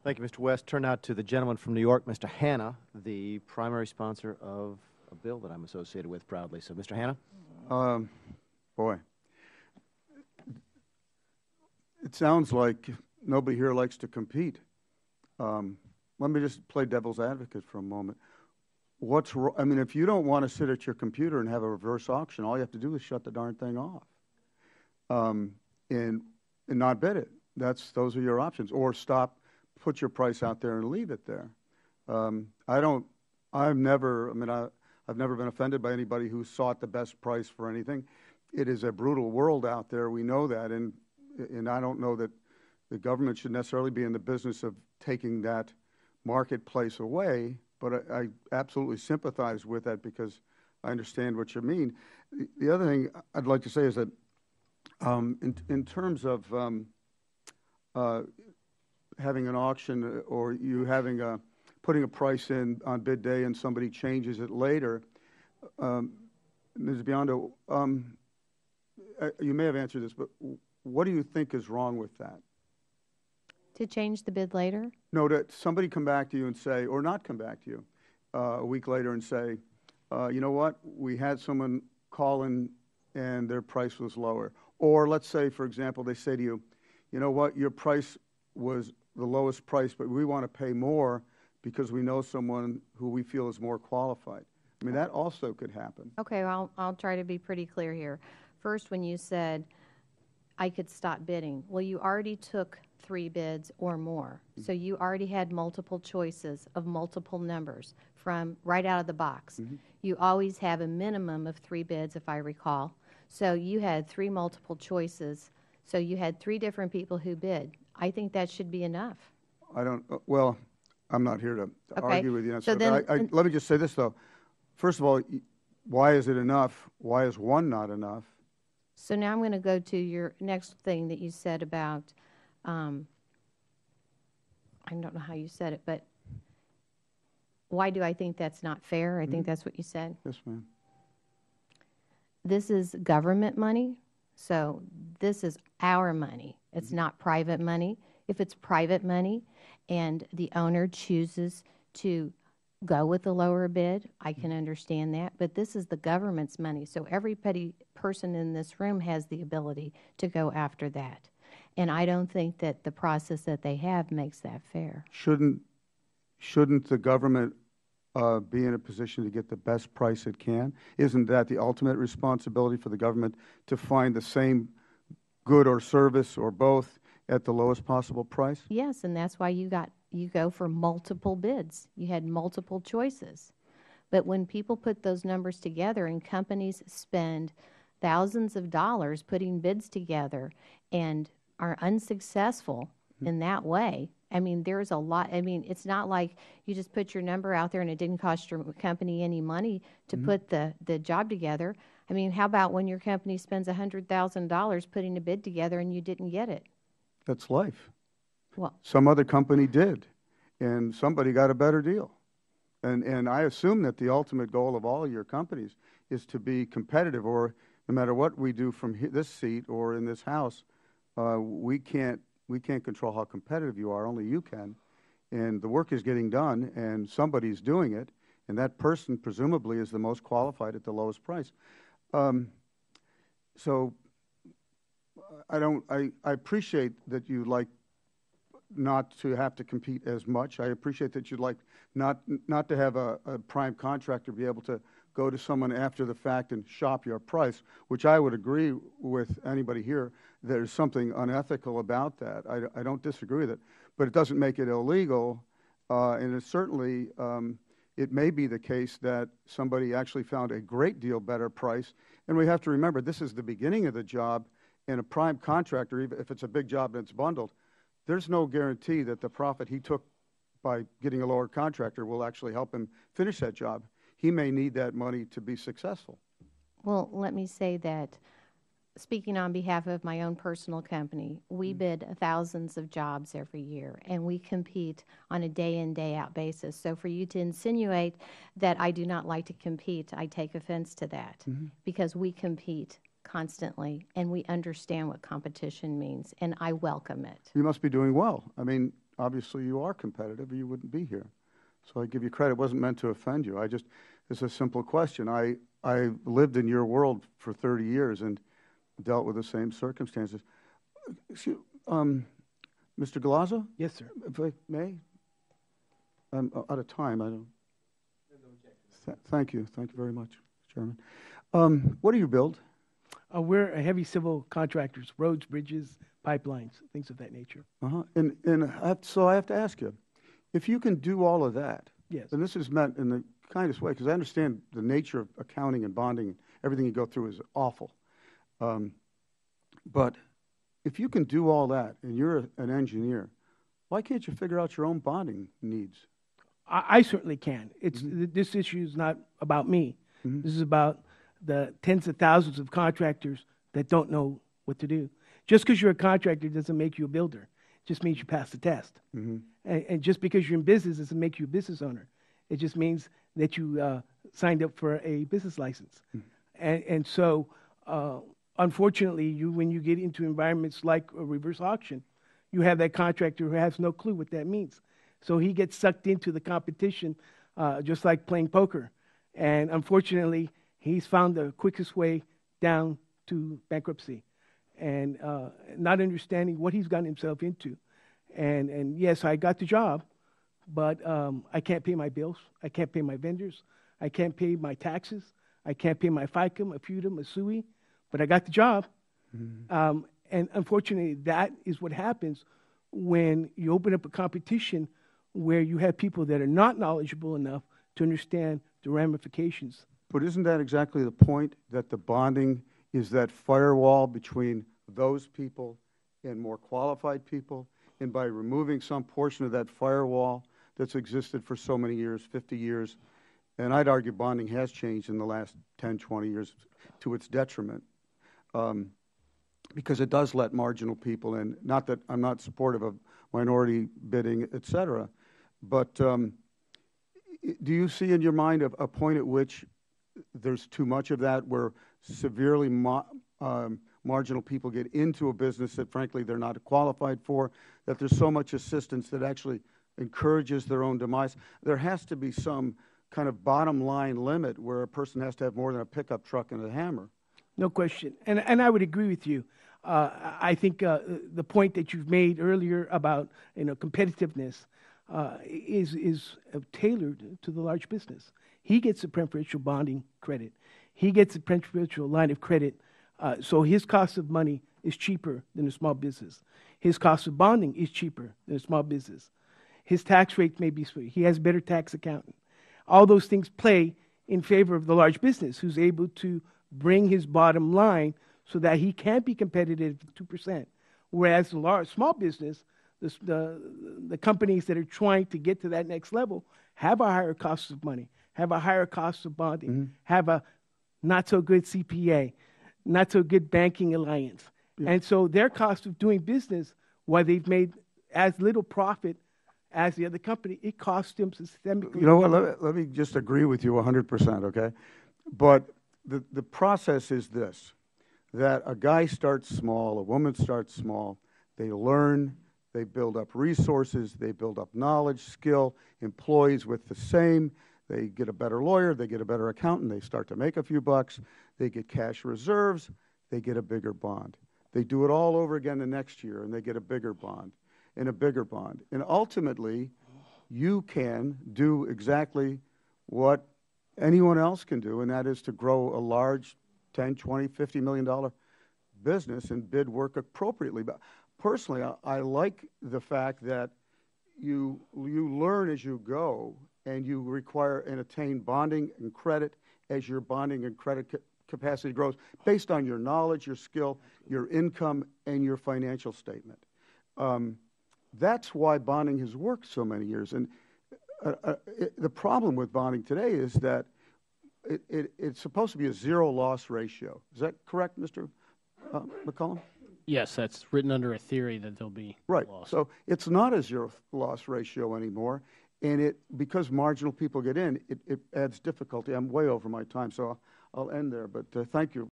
Thank you, Mr. West. Turn now to the gentleman from New York, Mr. Hanna, the primary sponsor of a bill that I'm associated with proudly. So, Mr. Hanna? Boy, it sounds like nobody here likes to compete. Let me just play devil's advocate for a moment. I mean, if you don't want to sit at your computer and have a reverse auction, all you have to do is shut the darn thing off, and not bid it. Those are your options. Or put your price out there and leave it there. I've never been offended by anybody who sought the best price for anything. It is a brutal world out there. We know that, and I don't know that the government should necessarily be in the business of taking that marketplace away, but I absolutely sympathize with that because I understand what you mean. The other thing I'd like to say is that in terms of having an auction or you putting a price in on bid day and somebody changes it later, Ms. Biondo, you may have answered this, but what do you think is wrong with that? To change the bid later? No, that somebody come back to you and say, or not come back to you a week later and say, you know what, we had someone call in and their price was lower. Or let's say, for example, they say to you, you know what, your price was the lowest price, but we want to pay more because we know someone who we feel is more qualified. I mean, that also could happen. Okay, well, I'll try to be pretty clear here. First, when you said I could stop bidding, well, you already took 3 bids or more. So you already had multiple choices of multiple numbers from right out of the box. You always have a minimum of 3 bids, if I recall. So you had 3 multiple choices. So you had 3 different people who bid. I think that should be enough. Well, I'm not here to Okay. argue with you. So then, let me just say this, though. First of all, why is it enough? Why is 1 not enough? So now I'm going to go to your next thing that you said about, I don't know how you said it, but why do I think that's not fair? I think that's what you said. Yes, ma'am. This is government money, so this is our money. It's not private money. If it's private money and the owner chooses to go with the lower bid, I can understand that. But this is the government's money, so every person in this room has the ability to go after that. And I don't think that the process that they have makes that fair. Shouldn't the government be in a position to get the best price it can? Isn't that the ultimate responsibility for the government to find the same good or service or both at the lowest possible price? Yes, and that's why you go for multiple bids. You had multiple choices. But when people put those numbers together and companies spend thousands of dollars putting bids together and are unsuccessful in that way, I mean, there's a lot. I mean, it's not like you just put your number out there and it didn't cost your company any money to put the job together. I mean, how about when your company spends $100,000 putting a bid together and you didn't get it? That's life. Well, some other company did, and somebody got a better deal. And I assume that the ultimate goal of all of your companies is to be competitive, or no matter what we do from this seat or in this house, we can't control how competitive you are. Only you can. And the work is getting done, and somebody's doing it, and that person presumably is the most qualified at the lowest price. So I appreciate that you like not to have to compete as much. I appreciate that you'd like not to have a prime contractor be able to go to someone after the fact and shop your price, which I would agree with anybody here. There's something unethical about that. I don't disagree with it, but it doesn't make it illegal, and it certainly it may be the case that somebody actually found a great deal better price. And we have to remember, this is the beginning of the job, and a prime contractor, even if it's a big job and it's bundled, there's no guarantee that the profit he took by getting a lower contractor will actually help him finish that job. He may need that money to be successful. well, let me say that, speaking on behalf of my own personal company, we bid thousands of jobs every year, and we compete on a day-in, day-out basis. So for you to insinuate that I do not like to compete, I take offense to that, because we compete constantly, and we understand what competition means, and I welcome it. You must be doing well. I mean, obviously you are competitive or you wouldn't be here. So I give you credit. It wasn't meant to offend you. It's a simple question. I lived in your world for 30 years and dealt with the same circumstances. Excuse, Mr. Galazzo? Yes, sir. If I may? I'm out of time. I don't. Thank you. Thank you very much, Chairman. What do you build? We're a heavy civil contractors, roads, bridges, pipelines, things of that nature. So I have to ask you, if you can do all of that, Yes. and this is meant in the kindest way, because I understand the nature of accounting and bonding, and everything you go through is awful. But if you can do all that, and you're an engineer, why can't you figure out your own bonding needs? I certainly can. This issue is not about me. This is about the tens of thousands of contractors that don't know what to do. Just because you're a contractor doesn't make you a builder. It just means you pass the test. And just because you're in business doesn't make you a business owner. It just means that you signed up for a business license. And so, unfortunately, when you get into environments like a reverse auction, you have that contractor who has no clue what that means. So he gets sucked into the competition, just like playing poker. And unfortunately, he's found the quickest way down to bankruptcy and not understanding what he's gotten himself into. And yes, I got the job, but I can't pay my bills. I can't pay my vendors. I can't pay my taxes. I can't pay my FICA, my FUTA, my SUI, but I got the job. And unfortunately, that is what happens when you open up a competition where you have people that are not knowledgeable enough to understand the ramifications. But isn't that exactly the point, that the bonding is that firewall between those people and more qualified people? And by removing some portion of that firewall that's existed for so many years, 50 years, and I'd argue bonding has changed in the last 10, 20 years to its detriment, because it does let marginal people in. Not that I'm not supportive of minority bidding, et cetera, but do you see in your mind a point at which there's too much of that, where severely marginal people get into a business that, frankly, they're not qualified for, that there's so much assistance that actually encourages their own demise? There has to be some kind of bottom line limit where a person has to have more than a pickup truck and a hammer. No question. And I would agree with you. I think the point that you've made earlier about competitiveness is tailored to the large business. He gets a preferential bonding credit. He gets a preferential line of credit, so his cost of money is cheaper than a small business. His cost of bonding is cheaper than a small business. His tax rate may be sweet. He has a better tax accountant. All those things play in favor of the large business, who's able to bring his bottom line so that he can be competitive at 2%. Whereas the small business, the companies that are trying to get to that next level have a higher cost of money, have a higher cost of bonding, have a not so good CPA, not so good banking alliance. And so their cost of doing business, while they've made as little profit as the other company, it costs them systemically. You know what, let me just agree with you 100%, okay? But the process is this, that a guy starts small, a woman starts small, they learn, they build up resources, they build up knowledge, skill, employees with the same, they get a better lawyer, they get a better accountant, they start to make a few bucks, they get cash reserves, they get a bigger bond. They do it all over again the next year, and they get a bigger bond and a bigger bond. And ultimately, you can do exactly what anyone else can do, and that is to grow a large $10, $20, $50 million business and bid work appropriately. But personally, I like the fact that you learn as you go, and you require and attain bonding and credit as your bonding and credit capacity grows, based on your knowledge, your skill, your income, and your financial statement. That's why bonding has worked so many years. And the problem with bonding today is that it's supposed to be a zero-loss ratio. Is that correct, Mr. McCollum? Yes, that's written under a theory that there'll be right. loss. So it's not a zero-loss ratio anymore, and because marginal people get in, it adds difficulty. I'm way over my time, so I'll end there. But thank you.